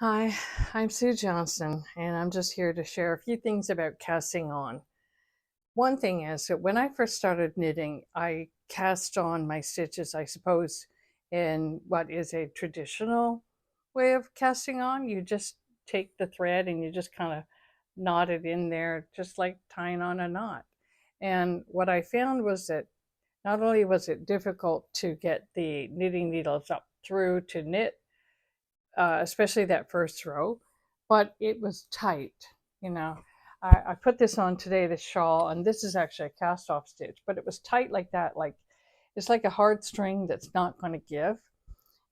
Hi, I'm Sue Johnson, and I'm just here to share a few things about casting on. One thing is that when I first started knitting, I cast on my stitches, I suppose, in what is a traditional way of casting on. You just take the thread and you just kind of knot it in there, just like tying on a knot. And what I found was that not only was it difficult to get the knitting needles up through to knit, especially that first row, but it was tight. You know, I put this on today, the shawl, and this is actually a cast off stitch, but it was tight like that. Like it's like a hard string that's not going to give.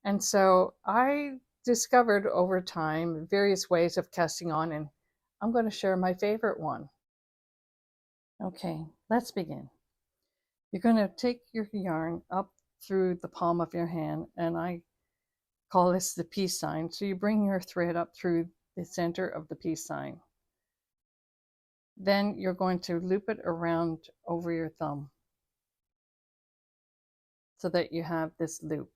And so I discovered over time various ways of casting on, and I'm going to share my favorite one. Okay, let's begin. You're going to take your yarn up through the palm of your hand, and I call this the peace sign. So you bring your thread up through the center of the peace sign. Then you're going to loop it around over your thumb so that you have this loop.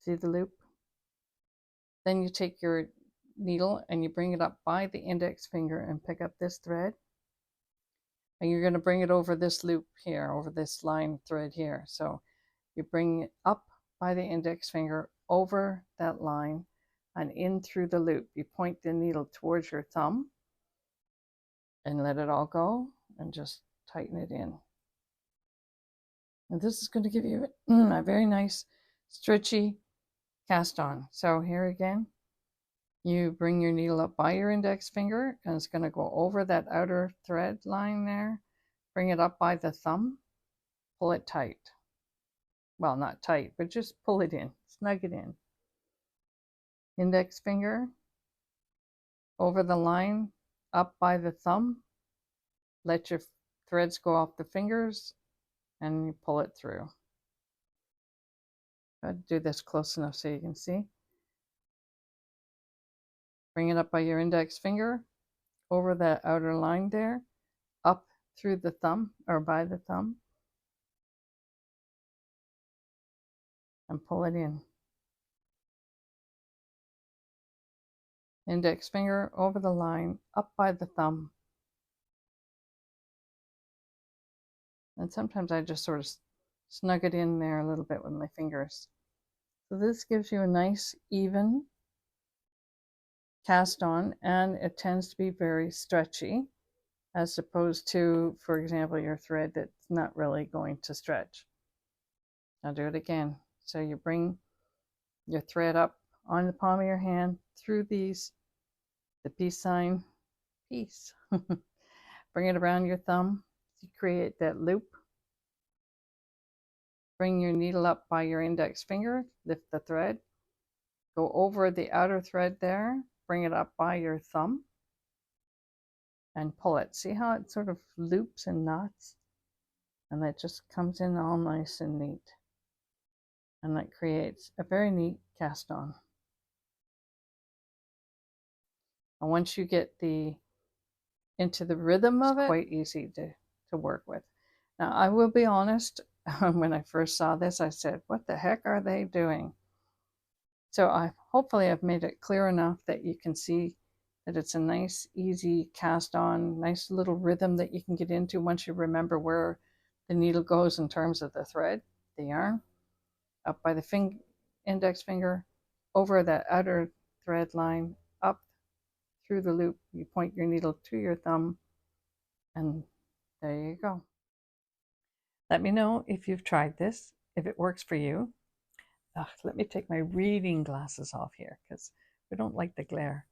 See the loop? Then you take your needle and you bring it up by the index finger and pick up this thread. And you're going to bring it over this loop here, over this line thread here. So you bring it up by the index finger over that line and in through the loop. You point the needle towards your thumb and let it all go and just tighten it in. And this is going to give you a very nice stretchy cast on. So here again, you bring your needle up by your index finger and it's going to go over that outer thread line there. Bring it up by the thumb, pull it tight. Well, not tight, but just pull it in, snug it in. Index finger over the line, up by the thumb. Let your threads go off the fingers and you pull it through. I'll do this close enough so you can see. Bring it up by your index finger, over that outer line there, up through the thumb or by the thumb, and pull it in. Index finger over the line, up by the thumb. And sometimes I just sort of snug it in there a little bit with my fingers. So this gives you a nice even cast on, and it tends to be very stretchy as opposed to, for example, your thread that's not really going to stretch. I'll do it again. So you bring your thread up on the palm of your hand through the peace sign, peace. Bring it around your thumb to create that loop. Bring your needle up by your index finger, lift the thread, go over the outer thread there, bring it up by your thumb, and pull it. See how it sort of loops and knots? And that just comes in all nice and neat. And that creates a very neat cast on. And once you get into the rhythm of it, it's quite easy to work with. Now, I will be honest, when I first saw this, I said, what the heck are they doing? So hopefully I've made it clear enough that you can see that it's a nice, easy cast on, nice little rhythm that you can get into once you remember where the needle goes in terms of the thread, the yarn, up by the index finger, over that outer thread line, up through the loop. You point your needle to your thumb, and there you go. Let me know if you've tried this, if it works for you. Let me take my reading glasses off here because we don't like the glare.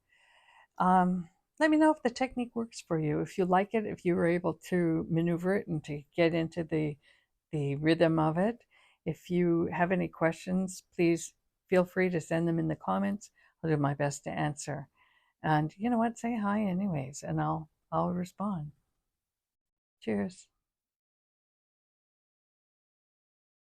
Let me know if the technique works for you, if you like it, if you were able to maneuver it and to get into the rhythm of it. If you have any questions, please feel free to send them in the comments. I'll do my best to answer. And you know what? Say hi anyways, and I'll respond. Cheers.